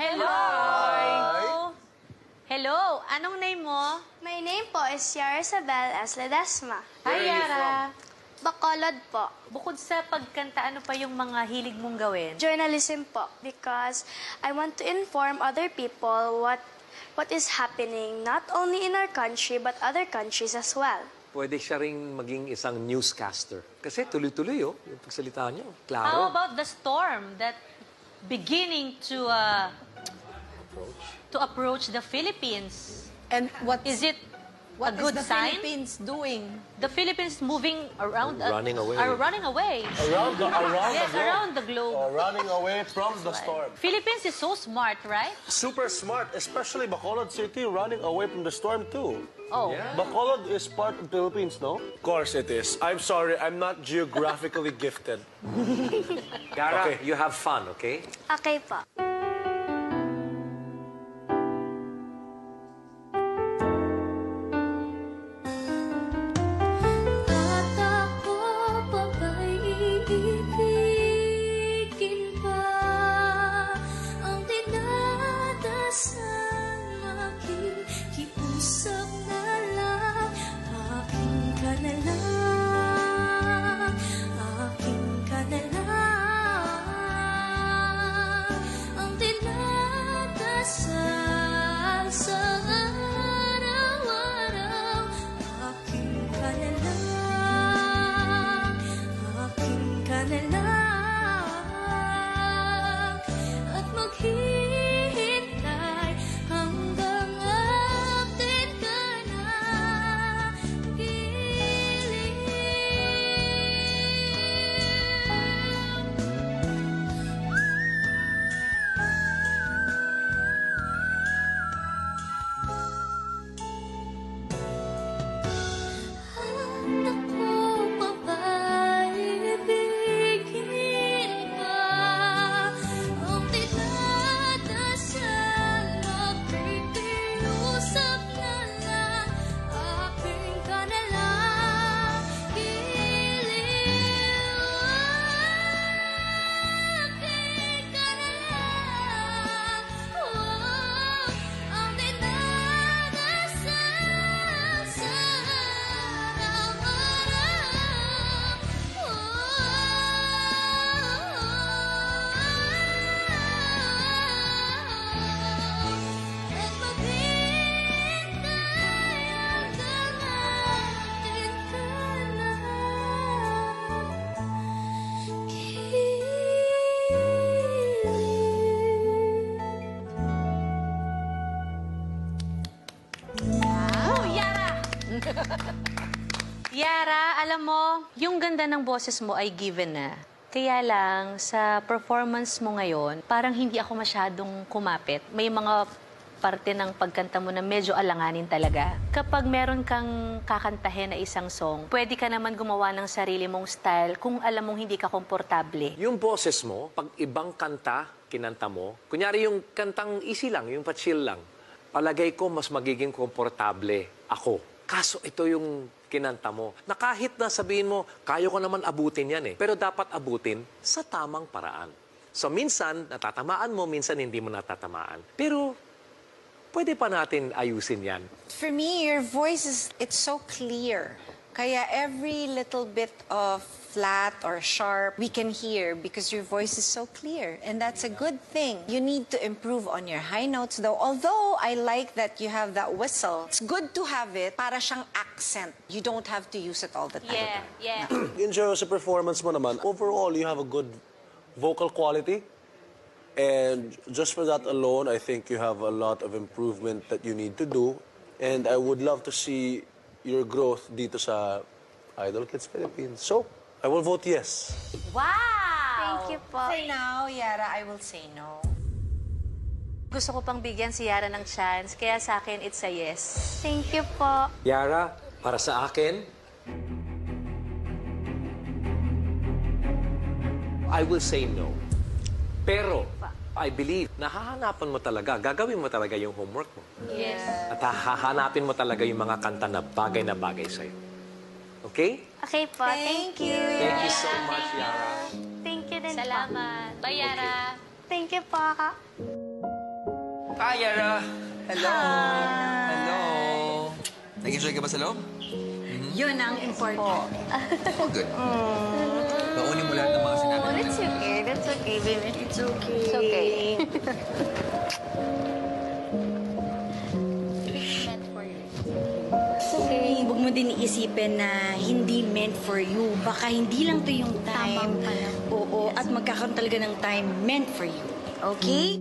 Hello! Hi. Hello! Anong name mo? My name po is Yara Isabel S. Ledesma. Hi, Yara. Bacolod po. Bukod sa pagkanta, ano pa yung mga hilig mong gawin? Journalism po because I want to inform other people what is happening not only in our country but other countries as well. Pwede siya ring maging isang newscaster. Kasi tuloy-tuloy, yung pagsalita niyo. How Klaro. about the storm that beginning to approach the Philippines? And what Is it what a good is the sign? Philippines doing? The Philippines moving around... Running away. Are running away. Around the Yes, globe. around the globe. Running away from the storm. Philippines is so smart, right? Super smart, especially Bacolod City running away from the storm too. Oh. Bacolod is part of the Philippines, no? Of course it is. I'm sorry, I'm not geographically gifted. Yara, Okay. you have fun, okay? Okay po. At ako pa ba'y iibigin pa ang dinadasal makikiusap na lang aking ka na lang aking ka na lang ang dinadasal sa araw-araw aking ka na lang at maghihintay hanggang akin ka na At ako pa ba'y ibigin pa ang dinadasal makikiusap na lang aking ka na lang aking ka na lang ang dinadasal sa at maghintay hanggang akin ka na Oh, Yara! Yara, alam mo, yung ganda ng boses mo ay given na. Kaya lang, sa performance mo ngayon, parang hindi ako masyadong kumapit. May mga parte ng pagkanta mo na medyo alanganin talaga. Kapag meron kang kakantahin na isang song, pwede ka naman gumawa ng sarili mong style kung alam mong hindi ka komportable. Yung boses mo, pag ibang kanta, kinanta mo, kunyari yung kantang easy lang, yung pa-chill lang, palagay ko mas magiging komportable ako. Kaso ito yung kinanta mo, na kahit na sabihin mo, kaya ko naman abutin yan eh. Pero dapat abutin sa tamang paraan. So minsan, natatamaan mo, minsan hindi mo natatamaan. Pero pwede pa natin ayusin yan. For me, your voice it's so clear. Kaya every little bit of flat or sharp we can hear because your voice is so clear. And that's a good thing. You need to improve on your high notes though. Although I like that you have that whistle. It's good to have it para siyang accent. You don't have to use it all the time. Yeah. Enjoy sa performance mo naman. Overall, you have a good vocal quality. And just for that alone, I think you have a lot of improvement that you need to do. And I would love to see your growth dito sa Idol Kids Philippines. So, I will vote yes. Wow! Thank you po. For now, Yara, I will say no. Gusto ko pang bigyan si Yara ng chance, kaya sa akin, it's a yes. Thank you po. Yara, para sa akin, I will say no. Pero, I believe, nahahanapan mo talaga, gagawin mo talaga yung homework mo. Yes. At hahanapin mo talaga yung mga kanta na bagay sa'yo. Okay? Okay po. Thank you. Thank you so much, Yara. Thank you din po. Salamat. Bye, Yara. Thank you po. Hi, Yara. Hello. Hello. Nag-enjoy ka ba sa loob? Yun ang important. Oh, good. Baunin mo lahat ng mga sinabi natin. That's okay. That's okay, baby. It's okay. It's okay. Okay. Huwag mo din iisipin na hindi meant for you. Baka hindi lang to yung time. Tamang pala. Oo, at magkakaroon talaga ng time meant for you. Okay?